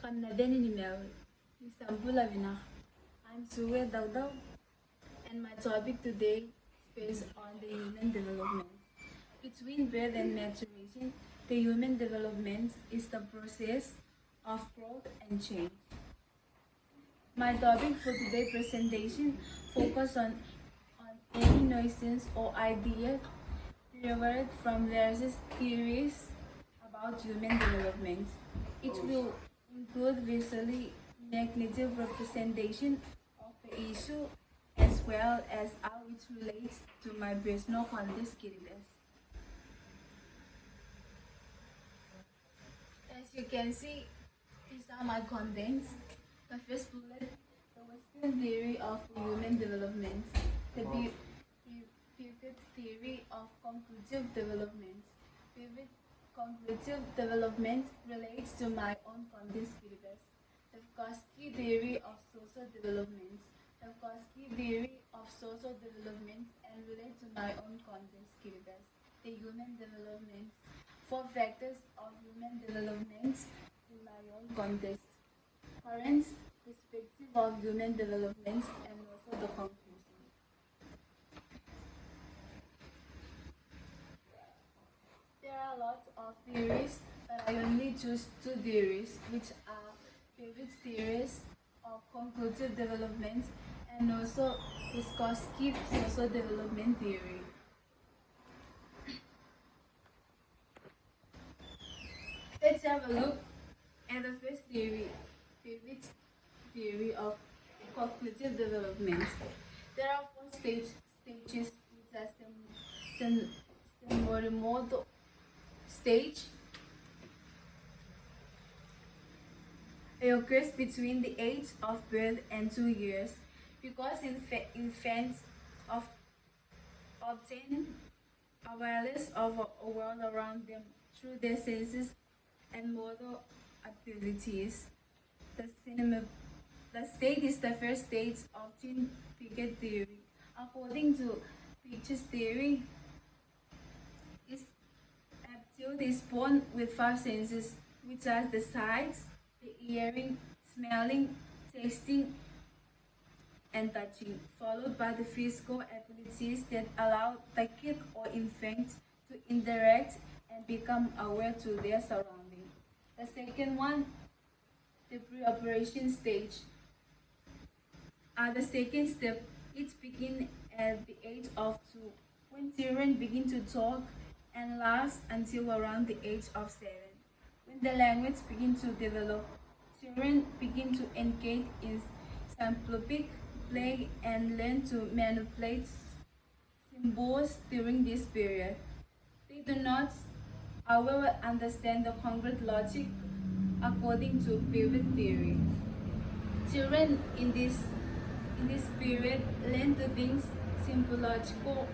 I'm Suwe Dagdaw, and my topic today is based on the human development. Between birth and maturation, the human development is the process of growth and change. My topic for today's presentation focus on any notions or ideas derived from various theories about human development. It will include visually cognitive representation of the issue as well as how it relates to my personal context. As you can see, these are my contents. The first bullet, the Western theory of the human development, the Piaget theory of conclusive development. Piaget conclusive development relates to my own context. The Vygotsky theory of social development. The Vygotsky theory of social development and relate to my own context. The human development. 4 factors of human development in my own context. Current perspective of human development and also the conclusion. There are lots of theories, but I only choose 2 theories, which are Piaget's theories of conclusive development and also Vygotsky social development theory. Let's have a look at the first theory, Piaget's theory of cognitive development. There are 4 stages which are Sensorimotor stage. It occurs between the age of birth and 2 years because infants obtain awareness of a world around them through their senses and motor abilities. The state is the first stage of teen Piaget theory. According to Piaget's theory, a child is born with 5 senses, which are the sight, the hearing, smelling, tasting, and touching, followed by the physical abilities that allow the kid or infant to interact and become aware to their surroundings. The second one, the pre-operation stage. The second step, it begins at the age of 2, when children begin to talk and lasts until around the age of 7. When the language begins to develop, children begin to engage in symbolic play and learn to manipulate symbols during this period. They do not, however, understand the concrete logic according to Piaget theory. Children in this period learn to think symbological.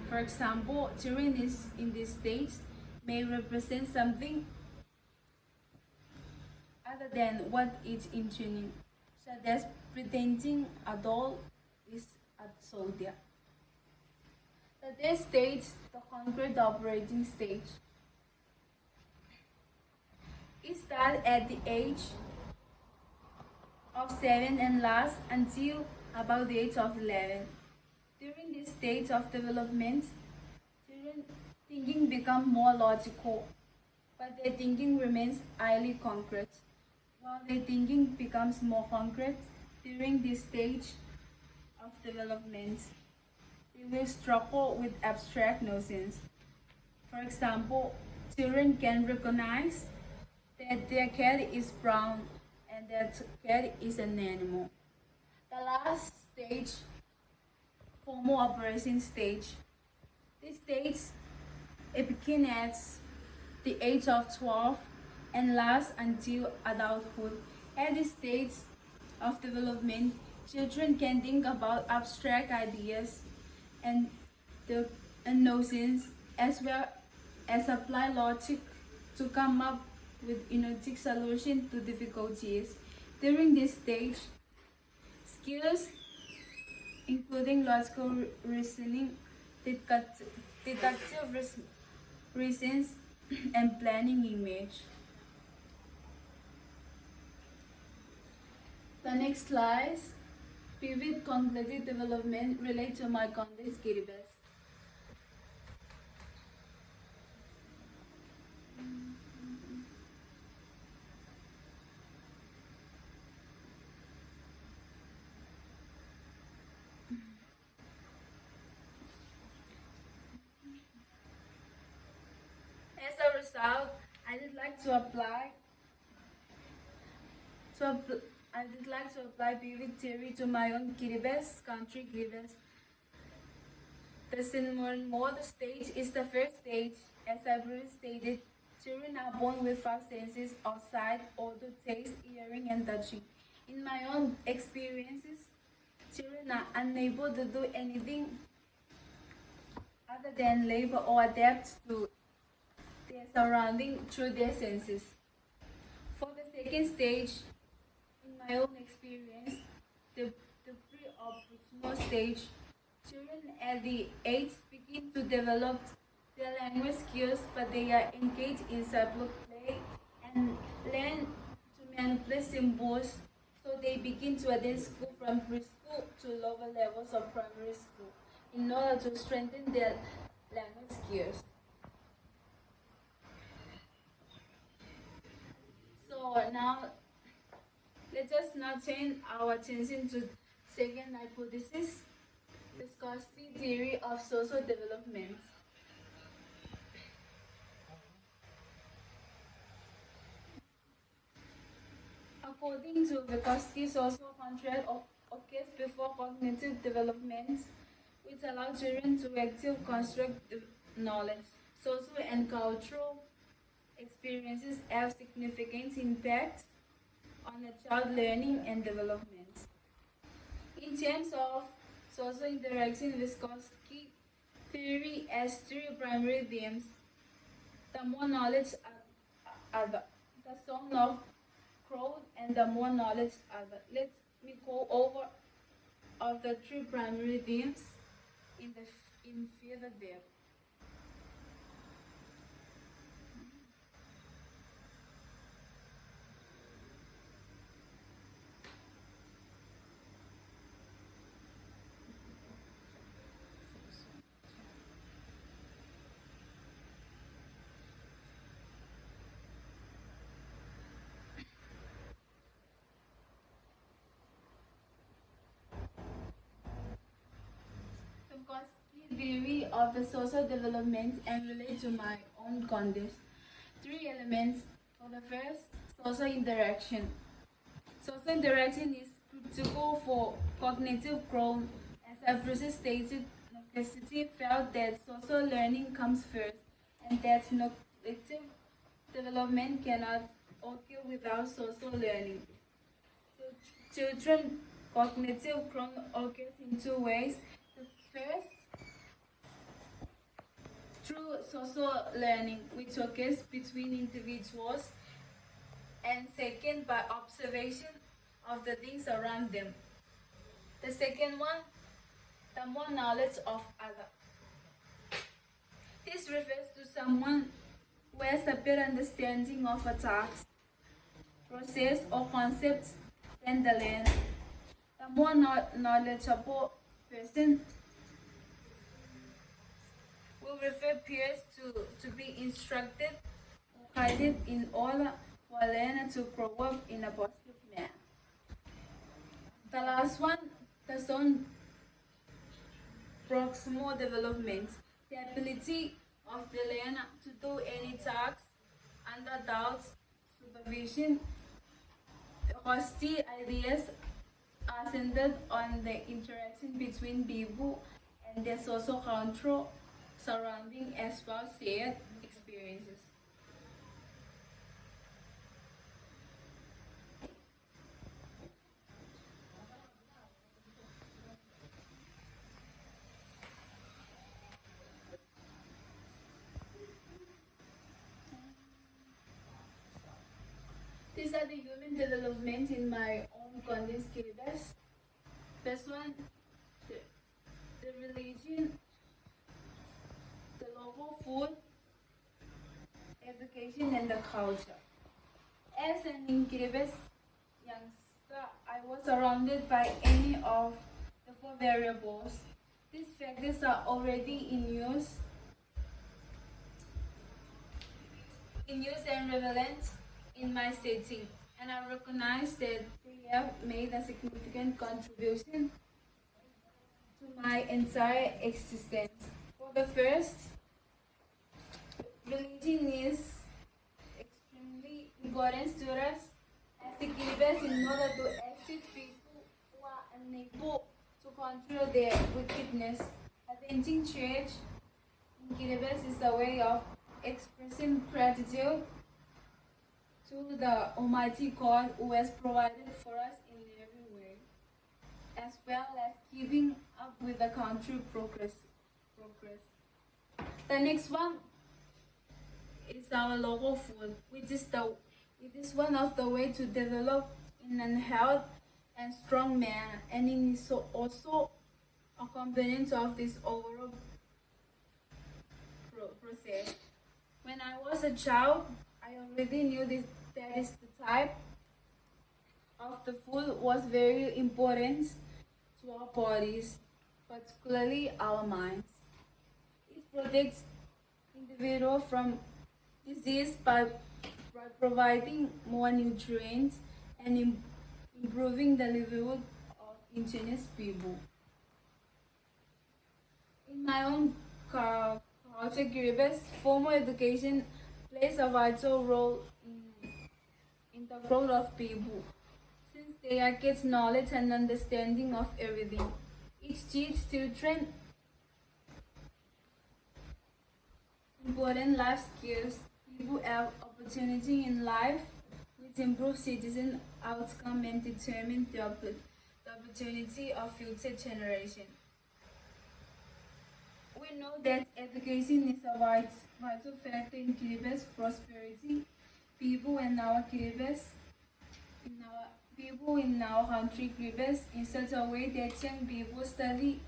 For example, children in this stage may represent something other than what is intending, such as pretending a doll is a soldier. The third stage, the concrete operating stage. It starts at the age of 7 and lasts until about the age of 11. During this stage of development, children thinking become more logical, but their thinking remains highly concrete. While their thinking becomes more concrete during this stage of development, they will struggle with abstract notions. For example, children can recognize that their cat is brown and that cat is an animal. The last stage, formal operation stage. This stage, it begins at the age of 12 and lasts until adulthood. At this stage of development, children can think about abstract ideas and notions as well as apply logic to come up with innovative solutions to difficulties. During this stage, skills including logical reasoning, deductive reasons, and planning image. The next slides, pivot cognitive development relate to my context Kiribati. As a result, I would like to apply pivot theory to my own Kiribati country, Kiribati. The cinnamon mode stage is the first stage. As I previously stated, children are born with five senses of sight, odor, taste, hearing, and touching. In my own experiences, children are unable to do anything other than labor or adapt to their surrounding through their senses. For the second stage, in my own experience, the pre-operational stage, children at the age begin to develop their language skills, but they are engaged in simple play and learn to manipulate symbols, so they begin to attend school from preschool to lower levels of primary school in order to strengthen their language skills. So now, let us now turn our attention to second hypothesis, Vygotsky theory of social development. According to Vygotsky, social contract occurs before cognitive development, which allows children to actively construct knowledge. Social and cultural experiences have significant impact on a child's learning and development. In terms of social interaction, Vygotsky theory has three primary themes. The more knowledge other, the sound of crowd, and the more knowledge other. Let me go over of the three primary themes in further depth. Vygotsky theory of the social development and relate to my own context. Three elements. For the first, social interaction. Social interaction is critical for cognitive growth. As I previously stated, Vygotsky felt that social learning comes first and that cognitive development cannot occur without social learning. So, children cognitive growth occurs in two ways. The first, through social learning, which occurs between individuals, and second, by observation of the things around them. The second one, the more knowledge of other. This refers to someone who has a better understanding of a task, process, or concept than the learner. The more knowledgeable person will refer peers to be instructed or guided in order for a learner to grow up in a positive manner. The last one, the zone proximal development, the ability of the learner to do any task under adult supervision. Vygotsky ideas are centered on the interaction between people and their social control surrounding as well as shared experiences. These are the human development in my own condensed cases. First one, the religion, the local food, education, and the culture. As an Kiribati youngster, I was surrounded by any of the four variables. These factors are already in use and relevant in my setting, and I recognize that they have made a significant contribution to my entire existence. For the first, religion is extremely important to us as it gives us in order to assist people who are unable to control their wickedness. Attending church in Kiribati is a way of expressing gratitude to the Almighty God who has provided for us in every way, as well as keeping up with the country progress. The next one is our local food, which is one of the way to develop in a healthy and strong manner, and it is also a component of this overall process. When I was a child, I already knew that is the type of the food was very important to our bodies, particularly our minds. It protects individual from disease by providing more nutrients and improving the livelihood of indigenous people. In my own culture, Kiribati, formal education plays a vital role in the growth of people, since they are get knowledge and understanding of everything. It teaches children important life skills. People have opportunity in life which improve citizen outcome and determine the opportunity of future generation. We know that education is a vital factor in Kiribati's prosperity. People in our people in our country Kiribati in such a way that young people study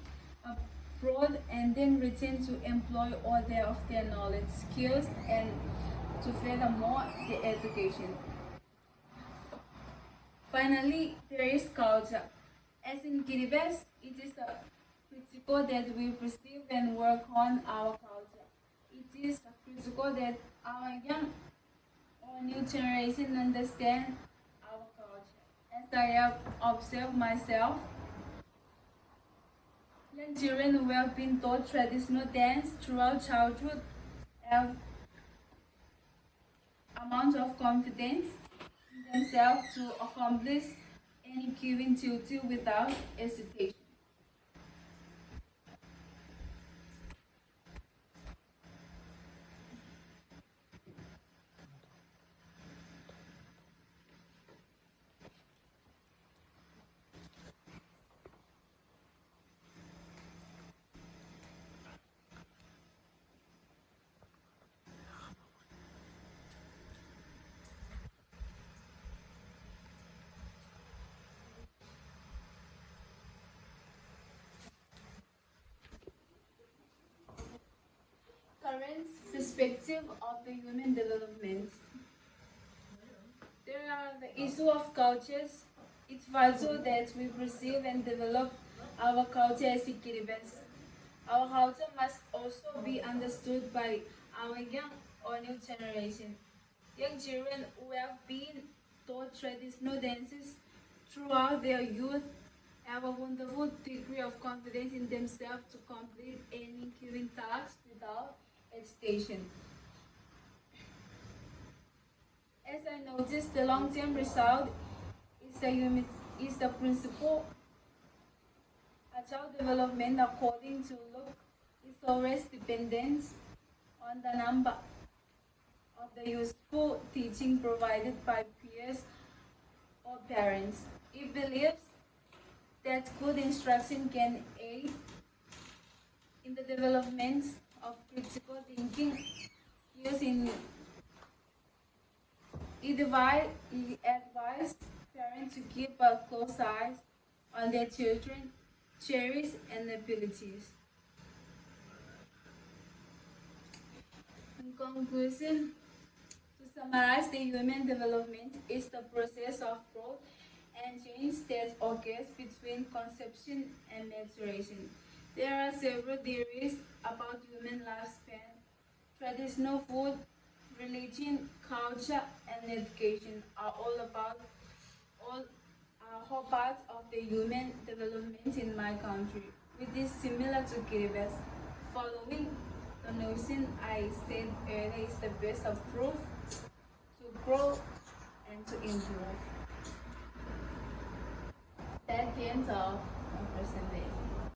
abroad and then return to employ all of their knowledge, skills, and to furthermore the education. Finally, there is culture. As in Kiribati, it is a critical that we perceive and work on our culture. It is critical that our young or new generation understand our culture. As I have observed myself, young children who have been taught traditional dance throughout childhood have amount of confidence in themselves to accomplish any given duty without hesitation. Current perspective of the human development. There are the issue of cultures. It's vital that we perceive and develop our culture as Kiribati. Our culture must also be understood by our young or new generation. Young children who have been taught traditional dances throughout their youth have a wonderful degree of confidence in themselves to complete any given task without hesitation. As I noticed, the long-term result is the principle. A child development, according to Luke, is always dependent on the number of the useful teaching provided by peers or parents. He believes that good instruction can aid in the development of critical thinking skills. He advised parents to keep a close eye on their children's cherries and abilities. In conclusion, to summarize, the human development is the process of growth and change that occurs between conception and maturation. There are several theories about human lifespan. Traditional food, religion, culture, and education are all parts of the human development in my country, which is similar to Kiribati. Following the notion I said earlier is the best of proof to grow and to improve. That ends off my presentation.